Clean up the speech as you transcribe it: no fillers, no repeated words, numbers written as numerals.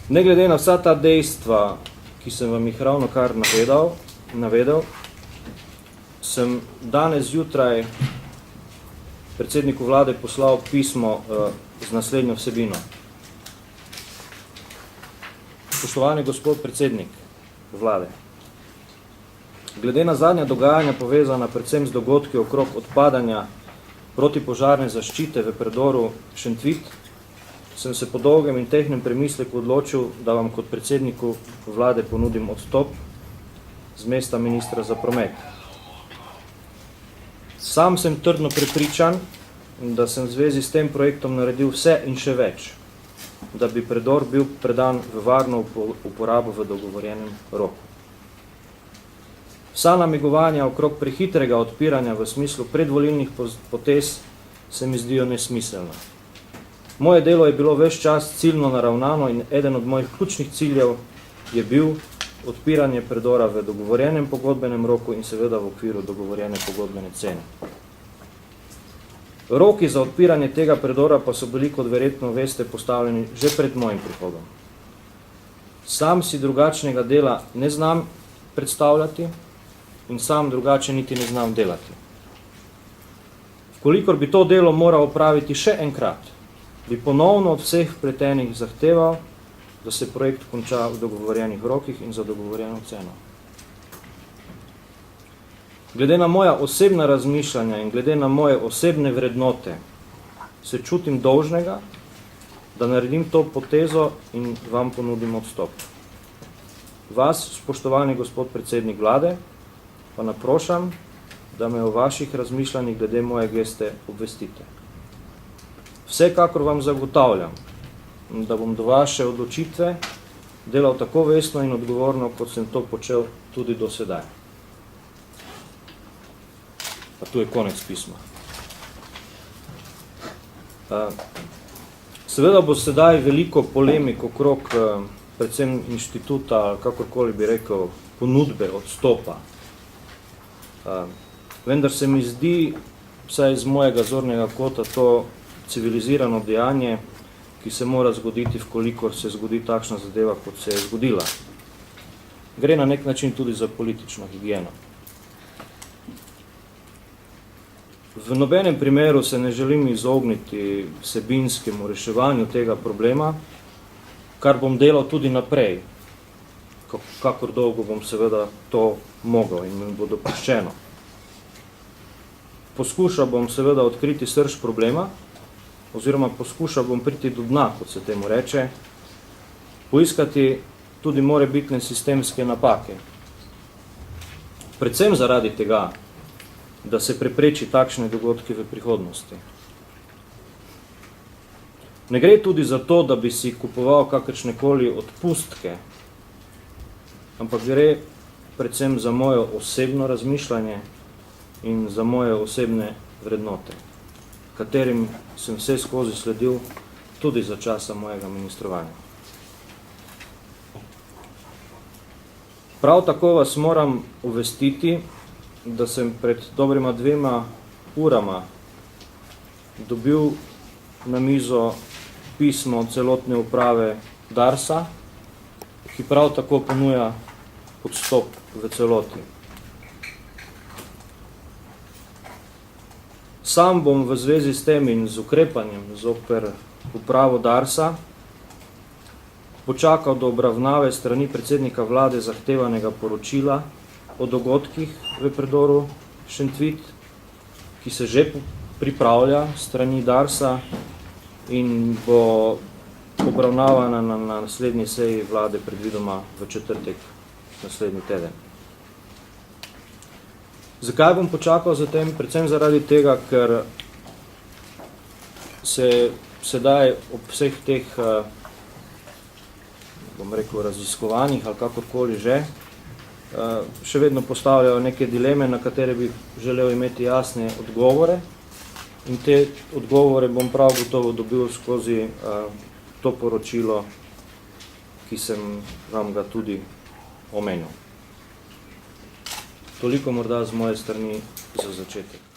Ne glede na vsa ta dejstva, ki sem vam jih ravno kar navedel, sem danes zjutraj predsedniku vlade poslal pismo z naslednjo vsebino. Spoštovani gospod predsednik vlade, glede na zadnja dogajanja povezana predvsem z dogodki okrog odpadanja protipožarne zaščite v predoru Šentvid, sem se po dolgem in tehtnem premisleku odločil, da vam kot predsedniku vlade ponudim odstop z mesta ministra za promet. Sam sem trdno prepričan, da sem v zvezi s tem projektom naredil vse in še več, da bi predor bil predan v varno uporabo v dogovorjenem roku. Vsa namigovanja okrog prehitrega odpiranja v smislu predvolilnih potez se mi zdijo nesmiselna. Moje delo je bilo ves čas ciljno naravnano in eden od mojih ključnih ciljev je bil odpiranje predora v dogovorjenem pogodbenem roku in seveda v okviru dogovorjene pogodbene cene. Roki za odpiranje tega predora pa so bili, kot verjetno veste, postavljeni že pred mojim prihodom. Sam si drugačnega dela ne znam predstavljati in sam drugače niti ne znam delati. Vkolikor bi to delo moral opraviti še enkrat, bi ponovno od vseh vpletenih zahteval, da se projekt konča v dogovorjenih rokih in za dogovorjeno ceno. Glede na moja osebna razmišljanja in glede na moje osebne vrednote se čutim dolžnega, da naredim to potezo in vam ponudim odstop. Vas, spoštovani gospod predsednik vlade, pa naprošam, da me o vaših razmišljanjih glede moje geste obvestite. Vsekakor vam zagotavljam, da bom do vaše odločitve delal tako vestno in odgovorno, kot sem to počel tudi do sedaj. Pa tu je konec pisma. Seveda bo sedaj veliko polemik okrog predvsem inštituta, kakorkoli bi rekel, ponudbe odstopa. Vendar se mi zdi, vsaj iz mojega zornega kota, to civilizirano dejanje, ki se mora zgoditi, vkolikor se zgodi takšna zadeva, kot se je zgodila. Gre na nek način tudi za politično higieno. V nobenem primeru se ne želim izogniti vsebinskemu reševanju tega problema, kar bom delal tudi naprej, kakor dolgo bom seveda to mogel in mi bo dopuščeno. Poskušal bom seveda odkriti srž problema, oziroma poskušal bom priti do dna, kot se temu reče, poiskati tudi morebitne sistemske napake. Predvsem zaradi tega, da se prepreči takšne dogodke v prihodnosti. Ne gre tudi za to, da bi si kupoval kakršnekoli odpustke, ampak gre predvsem za moje osebno razmišljanje in za moje osebne vrednote, katerim sem vse skozi sledil tudi za časa mojega ministrovanja. Prav tako vas moram obvestiti, da sem pred dobrima 2 urama dobil na mizo pismo celotne uprave Darsa, ki prav tako ponuja odstop v celoti. Sam bom v zvezi s tem in z ukrepanjem zoper upravo Darsa počakal do obravnave strani predsednika vlade zahtevanega poročila o dogodkih v predoru Šentvid, ki se že pripravlja strani Darsa in bo obravnavana na naslednji seji vlade predvidoma v četrtek naslednji teden. Zakaj bom počakal za tem? Predvsem zaradi tega, ker se sedaj ob vseh teh, bom rekel, raziskovanjih ali kakorkoli že, še vedno postavljajo neke dileme, na katere bi želel imeti jasne odgovore. In te odgovore bom prav gotovo dobil skozi to poročilo, ki sem vam ga tudi omenil. Toliko morda z moje strani za začetek.